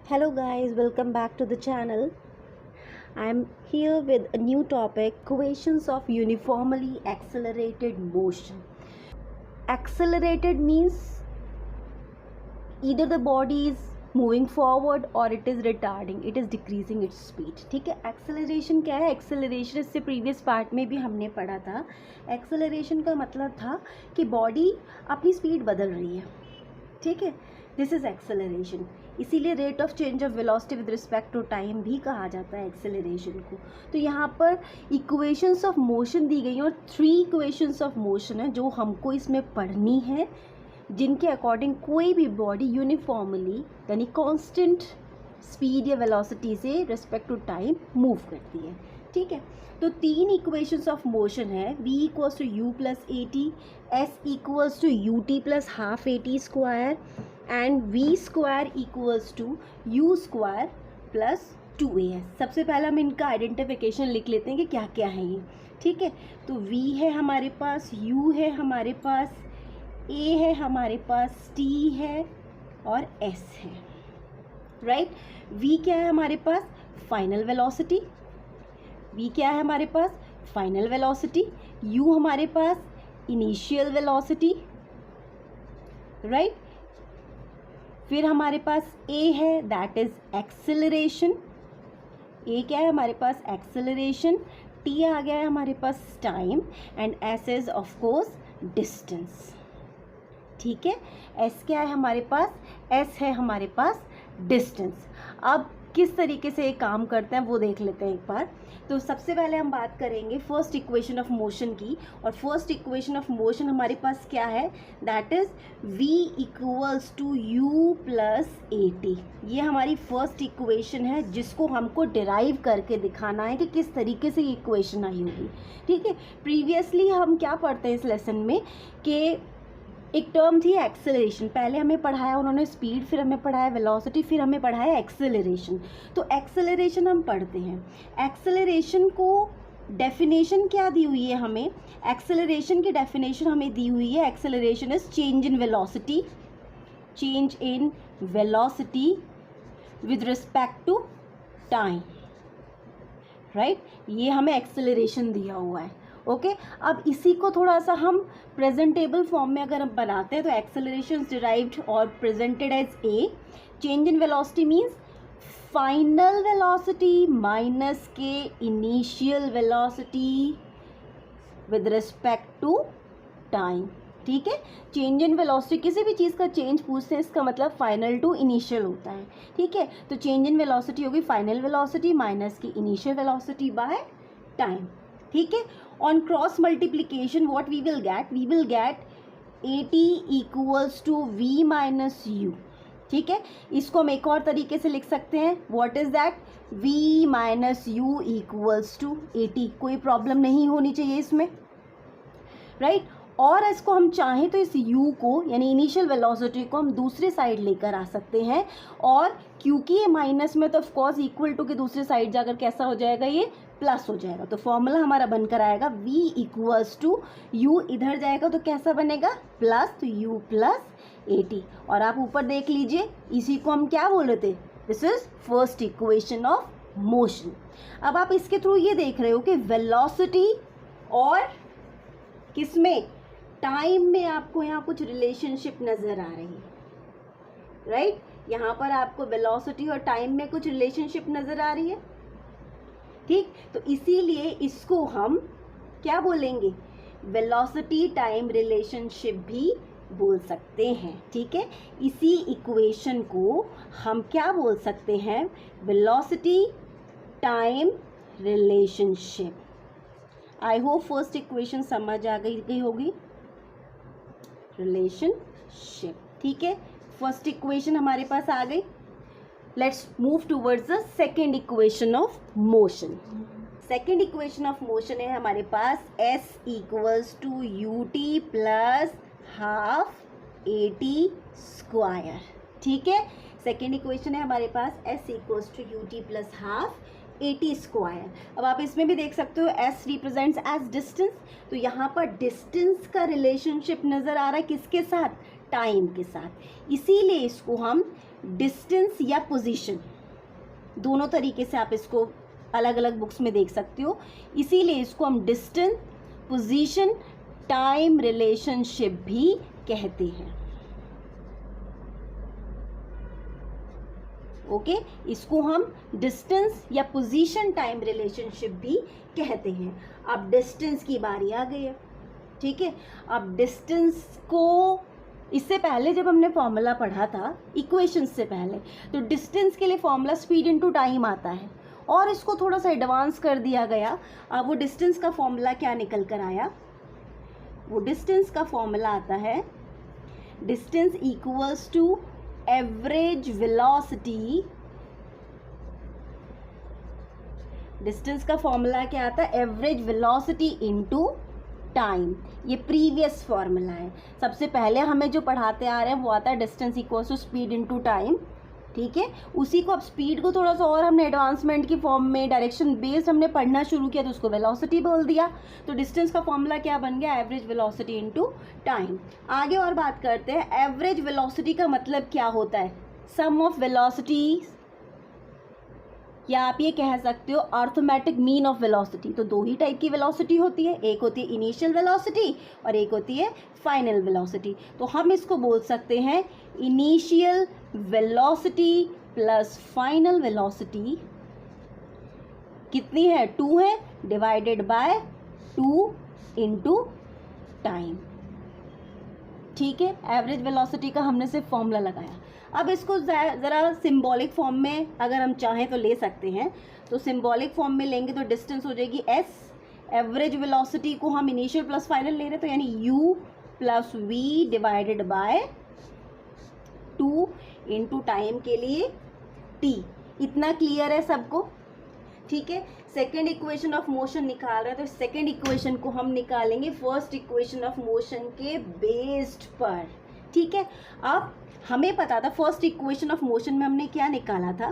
Hello guys, welcome back to the channel. I'm here with a new topic, equations of uniformly accelerated motion. Accelerated means either the body is moving forward or it is retarding, it is decreasing its speed. ठीक है, acceleration क्या है? Acceleration इससे previous part में भी हमने पढ़ा था. एक्सेलरेशन का मतलब था कि बॉडी अपनी स्पीड बदल रही है. ठीक है, दिस इज एक्सेलरेशन. इसीलिए rate of change of velocity with respect to time भी कहा जाता है एक्सेलरेशन को. तो यहाँ पर इक्वेशंस ऑफ मोशन दी गई हैं और 3 इक्वेशंस ऑफ मोशन है जो हमको इसमें पढ़नी है, जिनके अकॉर्डिंग कोई भी बॉडी यूनिफॉर्मली यानी कांस्टेंट स्पीड या वेलोसिटी से रिस्पेक्ट टू टाइम मूव करती है. ठीक है, तो 3 इक्वेशंस ऑफ मोशन है. v equals to u plus a t, s equals to u t plus half a t square and v square equals to u square plus 2as. सबसे पहले हम इनका आइडेंटिफिकेशन लिख लेते हैं कि क्या क्या है ये. ठीक है, तो v है हमारे पास, u है हमारे पास, a है हमारे पास, t है और s है. राइट, v क्या है हमारे पास? Final velocity. v क्या है हमारे पास? Final velocity. u हमारे पास इनिशियल वेलोसिटी. राइट, फिर हमारे पास a है, दैट इज एक्सेलरेशन. a क्या है हमारे पास? एक्सेलरेशन. t आ गया है हमारे पास time and s is of course distance. ठीक है, s क्या है हमारे पास? s है हमारे पास डिस्टेंस. अब किस तरीके से ये काम करते हैं वो देख लेते हैं एक बार. तो सबसे पहले हम बात करेंगे फर्स्ट इक्वेशन ऑफ मोशन की, और फर्स्ट इक्वेशन ऑफ मोशन हमारे पास क्या है? That is v equals to u plus a t. ये हमारी फर्स्ट इक्वेशन है जिसको हमको डिराइव करके दिखाना है कि किस तरीके से ये इक्वेशन आई होगी. ठीक है, प्रीवियसली हम क्या पढ़ते हैं इस लेसन में कि एक टर्म थी एक्सेलरेशन. पहले हमें पढ़ाया उन्होंने स्पीड, फिर हमें पढ़ाया वेलोसिटी, फिर हमें पढ़ाया एक्सेलरेशन. तो एक्सेलरेशन हम पढ़ते हैं. एक्सेलरेशन को डेफिनेशन क्या दी हुई है हमें? एक्सेलरेशन की डेफिनेशन हमें दी हुई है, acceleration is change in velocity, change in velocity with respect to time. Right, ये हमें एक्सेलरेशन दिया हुआ है. ओके, अब इसी को थोड़ा सा हम प्रेजेंटेबल फॉर्म में अगर हम बनाते हैं तो एक्सेलरेशन डिराइव्ड और presented as a. Change in velocity means final velocity minus के initial velocity with respect to time. ठीक है, चेंज इन वेलोसिटी, किसी भी चीज़ का चेंज पूछते हैं इसका मतलब फाइनल टू इनिशियल होता है. ठीक है, तो चेंज इन वेलोसिटी होगी फाइनल वेलोसिटी माइनस की इनिशियल वेलोसिटी बाय टाइम. ठीक है, on cross multiplication what we will get a t equals to v minus u. ठीक है, इसको हम एक और तरीके से लिख सकते हैं. What is that? v minus u equals to a t. कोई प्रॉब्लम नहीं होनी चाहिए इसमें. राइट, और इसको हम चाहें तो इस u को यानी इनिशियल वेलोसिटी को हम दूसरे साइड लेकर आ सकते हैं, और क्योंकि ये माइनस में तो ऑफ कोर्स इक्वल टू के दूसरे साइड जाकर कैसा हो जाएगा? ये प्लस हो जाएगा. तो फॉर्मूला हमारा बनकर आएगा v इक्वल्स टू u, इधर जाएगा तो कैसा बनेगा? प्लस, तो u प्लस ए टी. और आप ऊपर देख लीजिए, इसी को हम क्या बोल रहे थे? This is first equation of motion. अब आप इसके थ्रू ये देख रहे हो कि वेलोसिटी और किसमें? टाइम में आपको यहाँ कुछ रिलेशनशिप नज़र आ रही है. राइट, यहाँ पर आपको वेलोसिटी और टाइम में कुछ रिलेशनशिप नज़र आ रही है. ठीक, तो इसीलिए इसको हम क्या बोलेंगे? वेलोसिटी टाइम रिलेशनशिप भी बोल सकते हैं. ठीक है, इसी इक्वेशन को हम क्या बोल सकते हैं? Velocity time relationship. I hope first equation समझ आ गई होगी, रिलेशनशिप. ठीक है, फर्स्ट इक्वेशन हमारे पास आ गई. Let's move towards the second equation of motion. Second equation of motion है हमारे पास s equals to u t plus half a t square. ठीक है, सेकेंड इक्वेशन है हमारे पास s equals to u t plus half a t square. अब आप इसमें भी देख सकते हो s रिप्रेजेंट्स एज डिस्टेंस. तो यहाँ पर डिस्टेंस का रिलेशनशिप नज़र आ रहा है किसके साथ? टाइम के साथ. इसीलिए इसको हम डिस्टेंस या पोजीशन, दोनों तरीके से आप इसको अलग अलग बुक्स में देख सकते हो, इसीलिए इसको हम डिस्टेंस, पोजीशन, टाइम रिलेशनशिप भी कहते हैं। ओके, इसको हम डिस्टेंस या पोजीशन टाइम रिलेशनशिप भी कहते हैं। अब डिस्टेंस की बारी आ गई है, ठीक है। अब डिस्टेंस को, इससे पहले जब हमने फॉर्मूला पढ़ा था इक्वेशंस से पहले, तो डिस्टेंस के लिए फॉर्मूला स्पीड इनटू टाइम आता है, और इसको थोड़ा सा एडवांस कर दिया गया। अब वो डिस्टेंस का फॉर्मूला क्या निकल कर आया, वो डिस्टेंस का फॉर्मूला आता है distance equals to average velocity. Distance का फॉर्मूला क्या आता है, एवरेज वेलोसिटी इनटू टाइम। ये प्रीवियस फॉर्मूला है, सबसे पहले हमें जो पढ़ाते आ रहे हैं वो आता है distance equals to speed into time, ठीक है। उसी को अब स्पीड को थोड़ा सा और हमने एडवांसमेंट की फॉर्म में डायरेक्शन बेस्ड हमने पढ़ना शुरू किया, तो उसको वेलोसिटी बोल दिया। तो डिस्टेंस का फॉर्मूला क्या बन गया, एवरेज वेलोसिटी इनटू टाइम। आगे और बात करते हैं, एवरेज वेलोसिटी का मतलब क्या होता है, सम ऑफ वेलोसिटी, या आप ये कह सकते हो अर्थमेटिक मीन ऑफ वेलोसिटी। तो दो ही टाइप की वेलोसिटी होती है, एक होती है इनिशियल वेलोसिटी और एक होती है फाइनल वेलोसिटी। तो हम इसको बोल सकते हैं initial velocity plus final velocity कितनी है, 2 है, डिवाइडेड बाय 2 इंटू टाइम, ठीक है। एवरेज वेलोसिटी का हमने सिर्फ फॉर्मूला लगाया। अब इसको ज़रा सिंबॉलिक फॉर्म में अगर हम चाहें तो ले सकते हैं, तो सिंबॉलिक फॉर्म में लेंगे तो डिस्टेंस हो जाएगी s, एवरेज वेलोसिटी को हम इनिशियल प्लस फाइनल ले रहे हैं, तो यानी u plus v divided by 2 into time के लिए t। इतना क्लियर है सबको, ठीक है। सेकेंड इक्वेशन ऑफ मोशन निकाल रहे हैं, तो सेकेंड इक्वेशन को हम निकालेंगे फर्स्ट इक्वेशन ऑफ मोशन के बेस्ड पर, ठीक है। अब हमें पता था फर्स्ट इक्वेशन ऑफ मोशन में हमने क्या निकाला था,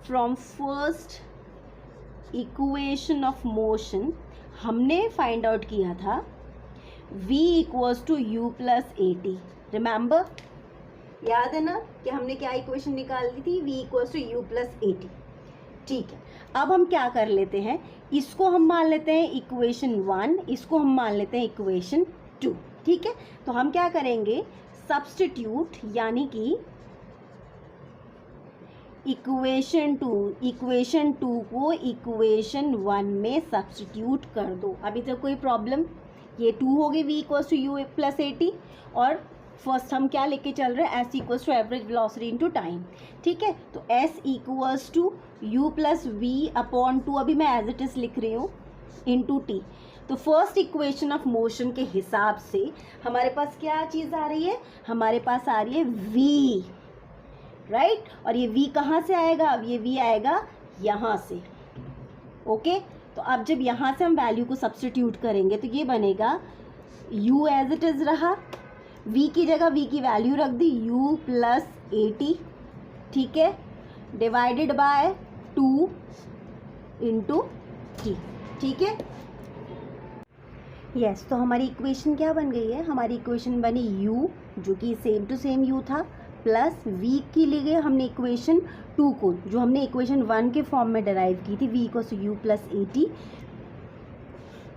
from first equation of motion हमने फाइंड आउट किया था v equals to u plus a t. Remember, याद है ना कि हमने क्या इक्वेशन निकाली थी, v equals to u plus a t, ठीक है। अब हम क्या कर लेते हैं, इसको हम मान लेते हैं इक्वेशन 1, इसको हम मान लेते हैं इक्वेशन 2, ठीक है। तो हम क्या करेंगे, सब्स्टिट्यूट, यानी कि इक्वेशन 2 को इक्वेशन 1 में सब्स्टिट्यूट कर दो। अभी तक कोई प्रॉब्लम, ये 2 हो गई v equals to u plus a t, और फर्स्ट हम क्या लेके चल रहे हैं, s equals to average velocity into time, ठीक है। तो s equals to u plus v upon 2, अभी मैं एज इट इज लिख रही हूँ, इनटू टी। तो फर्स्ट इक्वेशन ऑफ मोशन के हिसाब से हमारे पास क्या चीज़ आ रही है, हमारे पास आ रही है v, राइट। और ये v कहाँ से आएगा, अब ये v आएगा यहाँ से, ओके। तो अब जब यहाँ से हम वैल्यू को सब्स्टिट्यूट करेंगे तो ये बनेगा u एज इट इज़ रहा, v की जगह v की वैल्यू रख दी u प्लस ए टी, ठीक है, डिवाइडेड बाय 2 इंटू टी, ठीक है। यस, तो हमारी इक्वेशन क्या बन गई है, हमारी इक्वेशन बनी u जो कि सेम टू सेम u था, प्लस v की ली गई हमने इक्वेशन 2 को, जो हमने इक्वेशन 1 के फॉर्म में डराइव की थी, v equals to u plus a t,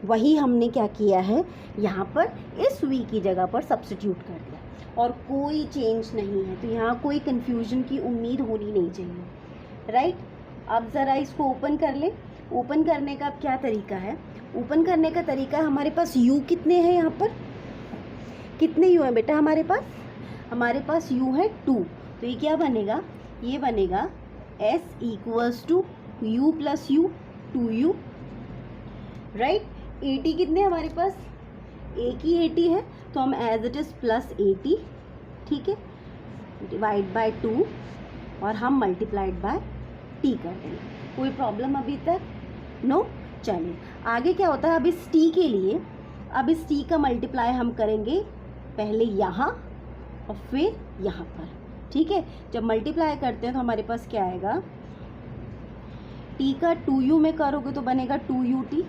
वही हमने क्या किया है, यहाँ पर इस v की जगह पर सब्स्टिट्यूट कर दिया, और कोई चेंज नहीं है। तो यहाँ कोई कन्फ्यूजन की उम्मीद होनी नहीं चाहिए, राइट। अब ज़रा इसको ओपन कर लें। ओपन करने का अब क्या तरीका है, ओपन करने का तरीका है, हमारे पास u कितने हैं, यहाँ पर कितने u हैं बेटा, हमारे पास u है 2। तो ये क्या बनेगा, ये बनेगा s equals to u plus u, 2u, right. A t कितने हमारे पास, एक ही ए टी है, तो हम as it is plus a t, ठीक है, डिवाइड बाय 2, और हम मल्टीप्लाइड बाय टी कर देंगे। कोई प्रॉब्लम अभी तक, नो। चलिए आगे क्या होता है, अब इस टी के लिए, अब इस टी का मल्टीप्लाई हम करेंगे पहले यहाँ और फिर यहाँ पर, ठीक है। जब मल्टीप्लाई करते हैं तो हमारे पास क्या आएगा, टी का 2u में करोगे तो बनेगा 2ut,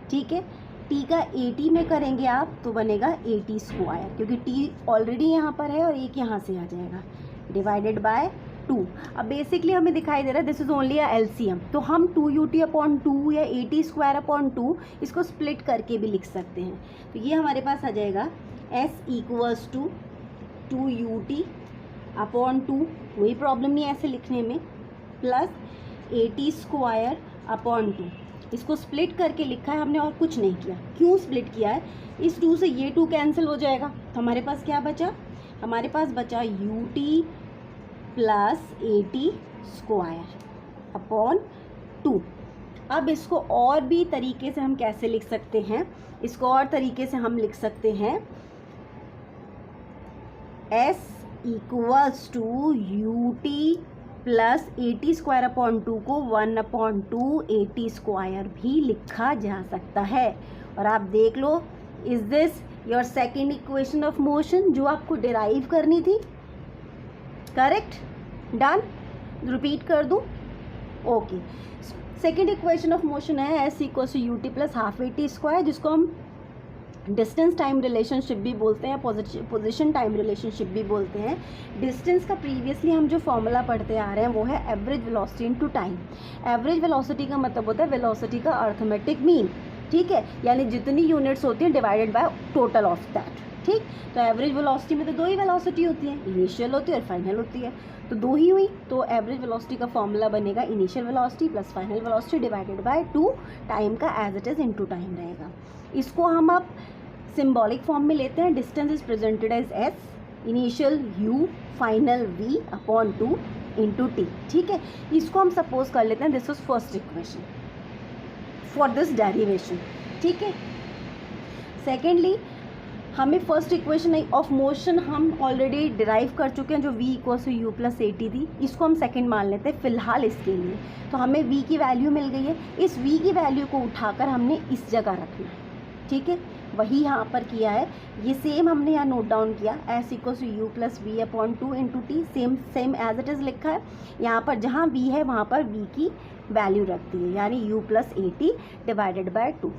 ठीक है। टी का 80 में करेंगे आप तो बनेगा 80 स्क्वायर, क्योंकि टी ऑलरेडी यहाँ पर है और एक यहाँ से आ जाएगा, डिवाइडेड बाय 2। अब बेसिकली हमें दिखाई दे रहा है this is only a LCM, तो हम 2ut/2 या at²/2 इसको स्प्लिट करके भी लिख सकते हैं। तो ये हमारे पास आ जाएगा s = 2ut/2, कोई प्रॉब्लम नहीं है ऐसे लिखने में, प्लस at²/2। इसको स्प्लिट करके लिखा है हमने और कुछ नहीं किया। क्यों स्प्लिट किया है? इस 2 से ये 2 कैंसिल हो जाएगा, तो हमारे पास क्या बचा? हमारे पास बचा ut + at²/2। अब इसको और भी तरीके से हम कैसे लिख सकते हैं? इसको और तरीके से हम लिख सकते हैं s = ut + at²/2 को 1/2 at² भी लिखा जा सकता है। और आप देख लो, is this your second equation of motion जो आपको डिराइव करनी थी? Correct, done. रिपीट कर दूं? Okay, second equation of motion है s = ut + ½ at², जिसको हम डिस्टेंस टाइम रिलेशनशिप भी बोलते हैं, पोजीशन टाइम रिलेशनशिप भी बोलते हैं। डिस्टेंस का प्रीवियसली हम जो फॉर्मूला पढ़ते आ रहे हैं वो है average velocity into time. Average velocity का मतलब होता है वेलोसिटी का अर्थमेटिक मीन, ठीक है, यानी जितनी यूनिट्स होती हैं divided by total of that, ठीक। तो एवरेज वेलोसिटी में तो 2 ही वेलोसिटी होती है, इनिशियल होती है और फाइनल होती है, तो 2 ही हुई। तो एवरेज वेलोसिटी का फॉर्मूला बनेगा initial velocity + final velocity divided by 2, time का as it is into time रहेगा। इसको हम अब सिंबॉलिक फॉर्म में लेते हैं। Distance is presented as s, initial u, final v/2 into t, ठीक है। इसको हम सपोज कर लेते हैं this is first equation for this derivation, ठीक है। सेकेंडली, हमें फर्स्ट इक्वेशन ऑफ मोशन हम ऑलरेडी डिराइव कर चुके हैं जो v = u + at थी, इसको हम सेकंड मान लेते हैं फिलहाल इसके लिए। तो हमें v की वैल्यू मिल गई है, इस v की वैल्यू को उठाकर हमने इस जगह रखना है, ठीक है, वही यहाँ पर किया है। ये सेम हमने यहाँ नोट डाउन किया, s = u + v/2 into t, same as it is लिखा है। यहाँ पर जहाँ v है वहाँ पर v की वैल्यू रखती है, यानी u + at डिवाइडेड बाय 2,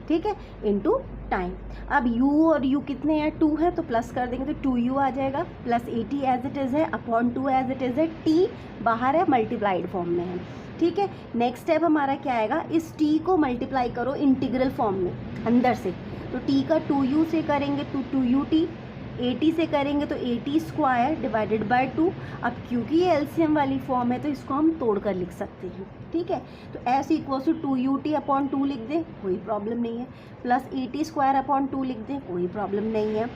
ठीक है, इंटू टाइम। अब u और u कितने हैं? 2 है, तो प्लस कर देंगे तो 2u आ जाएगा, plus at as it is है, /2 एज इट इज़ है, t बाहर है, मल्टीप्लाइड फॉर्म में है, ठीक है। नेक्स्ट स्टेप हमारा क्या आएगा? इस t को मल्टीप्लाई करो इंटीग्रल फॉर्म में अंदर से, तो t का 2u से करेंगे तो 2ut, at से करेंगे तो at² डिवाइडेड बाय 2। अब क्योंकि ये एलसीएम वाली फॉर्म है तो इसको हम तोड़कर लिख सकते हैं, ठीक है। तो s = 2ut/2 लिख दें, कोई प्रॉब्लम नहीं है, प्लस at²/2 लिख दें, कोई प्रॉब्लम नहीं है।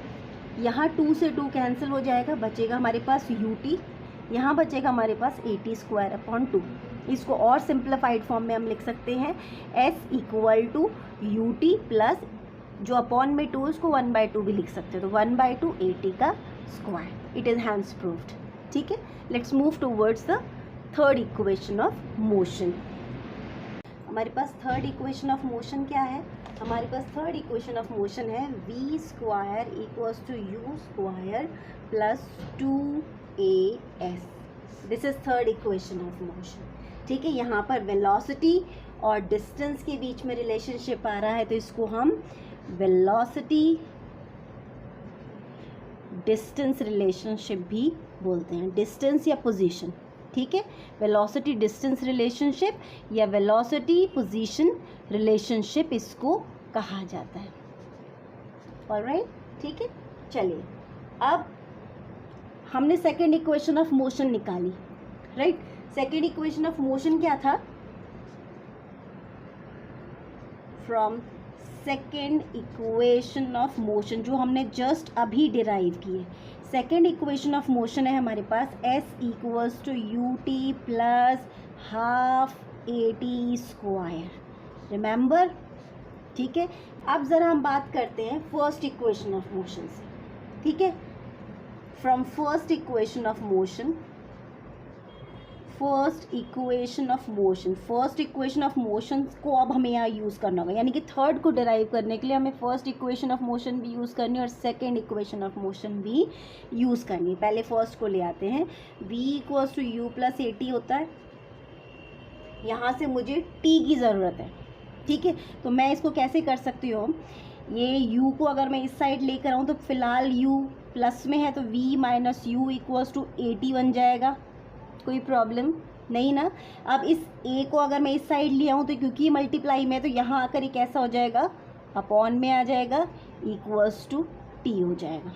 यहाँ 2 से 2 कैंसिल हो जाएगा, बचेगा हमारे पास ut, यहाँ बचेगा हमारे पास at²/2। इसको और सिंप्लीफाइड फॉर्म में हम लिख सकते हैं s = ut प्लस जो अपॉन में 2 उसको 1/2 भी लिख सकते हो, तो 1/2 at²। It is hands proved, ठीक है। Let's move towards the third equation of motion. हमारे पास थर्ड इक्वेशन ऑफ मोशन क्या है? हमारे पास थर्ड इक्वेशन ऑफ मोशन है v² = u² + 2as। This is third equation of motion, ठीक है। यहाँ पर वेलोसिटी और डिस्टेंस के बीच में रिलेशनशिप आ रहा है, तो इसको हम वेलोसिटी डिस्टेंस रिलेशनशिप भी बोलते हैं, डिस्टेंस या पोजीशन, ठीक है। वेलोसिटी डिस्टेंस रिलेशनशिप या वेलोसिटी पोजीशन रिलेशनशिप इसको कहा जाता है। ऑलराइट, ठीक है। चलिए, अब हमने सेकेंड इक्वेशन ऑफ मोशन निकाली, right. Second equation of motion क्या था? From second equation of motion जो हमने जस्ट अभी डिराइव की है, सेकेंड इक्वेशन ऑफ मोशन है हमारे पास s = ut + ½ at²। रिमेंबर, ठीक है। अब ज़रा हम बात करते हैं फर्स्ट इक्वेशन ऑफ मोशन से, ठीक है। From first equation of motion, first equation of motion को अब हमें यहाँ यूज़ करना होगा, यानी कि थर्ड को डिराइव करने के लिए हमें फर्स्ट इक्वेशन ऑफ मोशन भी यूज़ करनी है और सेकेंड इक्वेशन ऑफ मोशन भी यूज़ करनी है। पहले फर्स्ट को ले आते हैं, v = u + at होता है, यहाँ से मुझे t की ज़रूरत है, ठीक है। तो मैं इसको कैसे कर सकती हूँ? ये u को अगर मैं इस साइड लेकर आऊँ तो फिलहाल u प्लस में है तो v minus u equals to AT बन जाएगा, कोई प्रॉब्लम नहीं ना। अब इस a को अगर मैं इस साइड ले आऊँ तो क्योंकि ये मल्टीप्लाई में है तो यहाँ आकर ये कैसा हो जाएगा, अपॉन में आ जाएगा, इक्वल्स टू t हो जाएगा।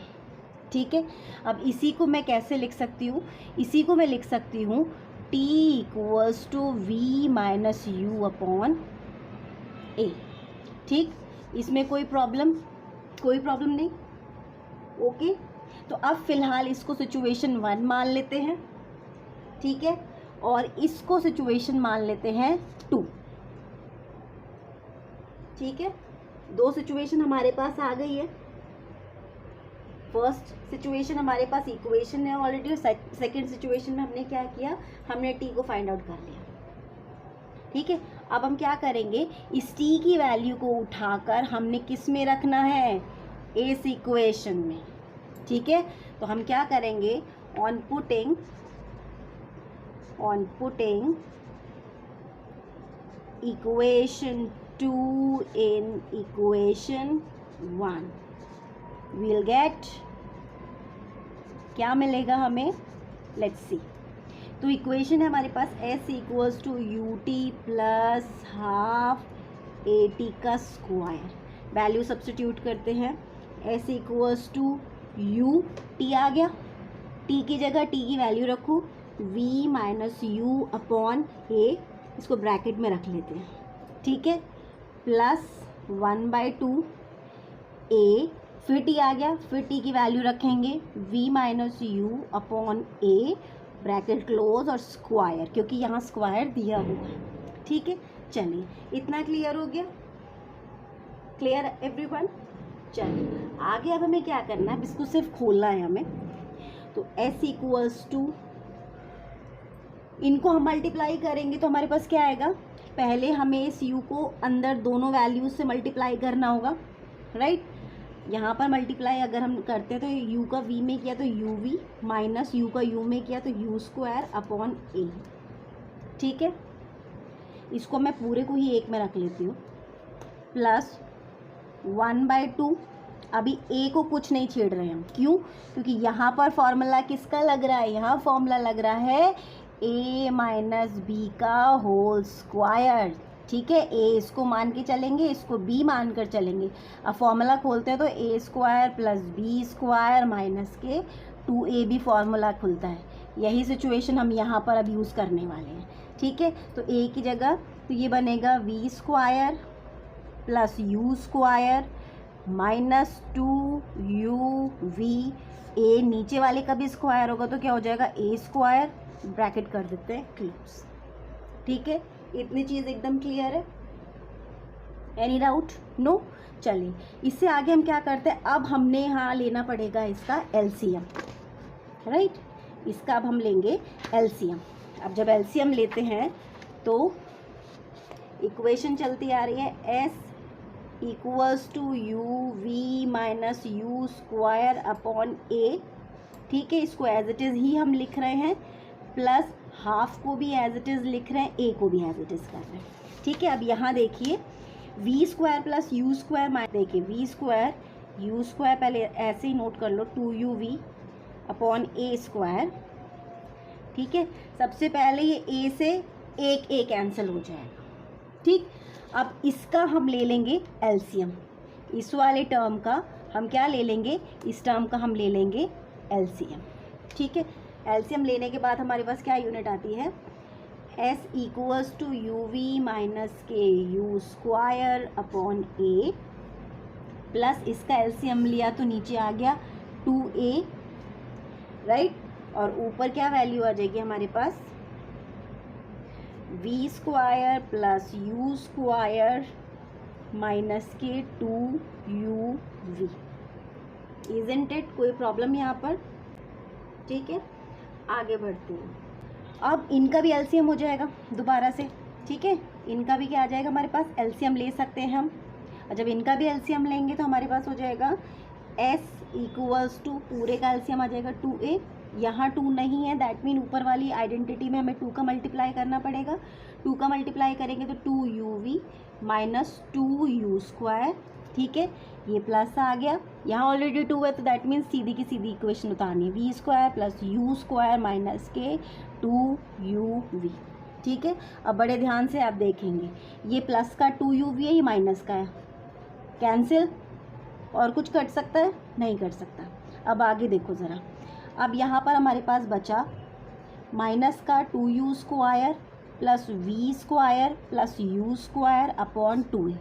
ठीक है, अब इसी को मैं कैसे लिख सकती हूँ, इसी को मैं लिख सकती हूँ t equals to v minus u upon a। ठीक, इसमें कोई प्रॉब्लम नहीं। ओके, तो अब फिलहाल इसको सिचुएशन 1 मान लेते हैं, ठीक है, और इसको सिचुएशन मान लेते हैं 2। ठीक है, 2 सिचुएशन हमारे पास आ गई है। फर्स्ट सिचुएशन हमारे पास इक्वेशन है ऑलरेडी, और सेकंड सिचुएशन में हमने क्या किया, हमने t को फाइंड आउट कर लिया। ठीक है, अब हम क्या करेंगे, इस t की वैल्यू को उठाकर हमने किस में रखना है, इस इक्वेशन में। ठीक है, तो हम क्या करेंगे, on putting equation 2 in equation 1 we'll get, क्या मिलेगा हमें, लेट्स सी। तो इक्वेशन है हमारे पास s equals to u t plus half AT का स्क्वायर। वैल्यू सब्स्टिट्यूट करते हैं, s equals to u, t आ गया, t की जगह t की वैल्यू रखो v minus u upon a, इसको ब्रैकेट में रख लेते हैं। ठीक है, प्लस 1/2 a, फिर t आ गया, फिर t की वैल्यू रखेंगे v minus u upon a, bracket close और स्क्वायर, क्योंकि यहाँ स्क्वायर दिया हुआ है। ठीक है, चलिए इतना क्लियर हो गया, क्लियर एवरीवन। चलिए आगे अब हमें क्या करना है, इसको सिर्फ खोलना है हमें। तो s इक्वल्स टू, इनको हम मल्टीप्लाई करेंगे तो हमारे पास क्या आएगा, पहले हमें इस u को अंदर दोनों वैल्यूज से मल्टीप्लाई करना होगा, राइट। यहाँ पर मल्टीप्लाई अगर हम करते हैं तो u का v में किया तो uv माइनस u का u में किया तो u स्क्वायर अपॉन a। ठीक है, इसको मैं पूरे को ही एक में रख लेती हूँ, प्लस 1/2। अभी a को कुछ नहीं छेड़ रहे हम, क्यों, क्योंकि यहाँ पर फॉर्मूला किसका लग रहा है, यहाँ फॉर्मूला लग रहा है a माइनस बी का होल स्क्वायर। ठीक है, a इसको मान के चलेंगे, इसको b मान कर चलेंगे। अब फॉर्मूला खोलते हैं तो a square plus b square minus के 2ab फॉर्मूला खुलता है। यही सिचुएशन हम यहाँ पर अब यूज़ करने वाले हैं। ठीक है, तो a की जगह तो ये बनेगा v square plus u square minus 2uv, a नीचे वाले का भी स्क्वायर होगा तो क्या हो जाएगा, a स्क्वायर, ब्रैकेट कर देते हैं क्लोज। ठीक है, इतनी चीज़ एकदम क्लियर है, एनी डाउट, नो। चलिए इससे आगे हम क्या करते हैं, अब हमने यहाँ लेना पड़ेगा इसका एलसीएम, राइट। इसका अब हम लेंगे एलसीएम। अब जब एलसीएम लेते हैं तो इक्वेशन चलती आ रही है s equals to u v minus u square upon a। ठीक है, इसको एज इट इज़ ही हम लिख रहे हैं, प्लस हाफ को भी एज इट इज़ लिख रहे हैं, a को भी एज इट इज़ कर रहे हैं। ठीक है, अब यहाँ देखिए v square plus u square, देखिए v स्क्वायर यू स्क्वायर, पहले ऐसे ही नोट कर लो, 2uv अपॉन a स्क्वायर। ठीक है, सबसे पहले ये a से एक a कैंसिल हो जाएगा। ठीक, अब इसका हम ले लेंगे एलसीएम, इस वाले टर्म का हम क्या ले लेंगे, इस टर्म का हम ले लेंगे एलसीएम। ठीक है, एलसीएम लेने के बाद हमारे पास क्या यूनिट आती है, s equals to u v minus के u square upon a, plus इसका एलसीएम लिया तो नीचे आ गया 2a, राइट, और ऊपर क्या वैल्यू आ जाएगी हमारे पास, v square plus u square minus के 2uv। इजंट इट, कोई प्रॉब्लम यहाँ पर। ठीक है, आगे बढ़ते हैं। अब इनका भी एलसीएम हो जाएगा दोबारा से। ठीक है, इनका भी क्या आ जाएगा हमारे पास, एलसीएम ले सकते हैं हम, और जब इनका भी एलसीएम लेंगे तो हमारे पास हो जाएगा s इक्वल्स टू, पूरे का एलसीएम आ जाएगा 2a, यहाँ 2 नहीं है, दैट मीन ऊपर वाली आइडेंटिटी में हमें 2 का मल्टीप्लाई करना पड़ेगा। 2 का मल्टीप्लाई करेंगे तो 2uv माइनस 2u स्क्वायर ठीक है, ये प्लस आ गया, यहाँ ऑलरेडी 2 है तो दैट मीन्स सीधी की सीधी इक्वेशन उतारनी है, v square plus u square minus के 2uv। ठीक है, अब बड़े ध्यान से आप देखेंगे, ये प्लस का 2uv है, ये माइनस का है, कैंसिल, और कुछ कट सकता है? नहीं कट सकता। अब आगे देखो ज़रा, अब यहाँ पर हमारे पास बचा माइनस का 2u square plus v square plus u square upon 2a।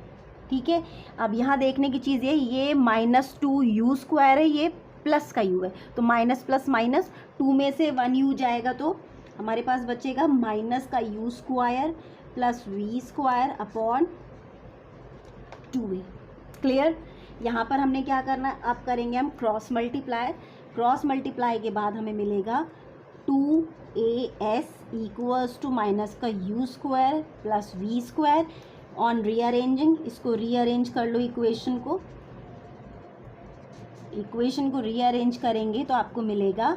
ठीक है, अब यहाँ देखने की चीज़ ये -2u स्क्वायर है, ये प्लस का u है, तो माइनस प्लस माइनस 2 में से 1u जाएगा तो हमारे पास बचेगा माइनस का u square plus v square upon 2a। Clear? यहाँ पर हमने क्या करना है, अब करेंगे हम क्रॉस मल्टीप्लाई। क्रॉस मल्टीप्लाई के बाद हमें मिलेगा 2as इक्वल्स टू माइनस का u square plus v square. On rearranging, इसको रीअरेंज कर लो, इक्वेशन को रीअरेंज करेंगे तो आपको मिलेगा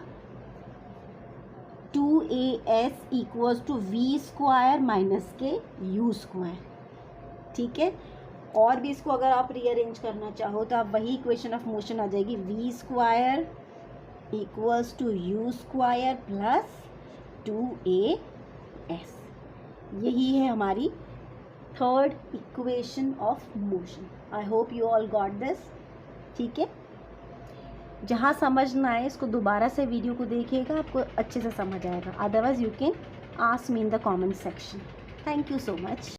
2as equals to v square minus के u स्क्वायर। ठीक है, और भी इसको अगर आप रीअरेंज करना चाहो तो आप वही इक्वेशन ऑफ मोशन आ जाएगी, v square equals to u square plus 2as। यही है हमारी third equation of motion. I hope you all got this. ठीक है, जहाँ समझ ना आए इसको दोबारा से वीडियो को देखिएगा, आपको अच्छे से समझ आएगा। Otherwise you can ask me in the comment section. Thank you so much.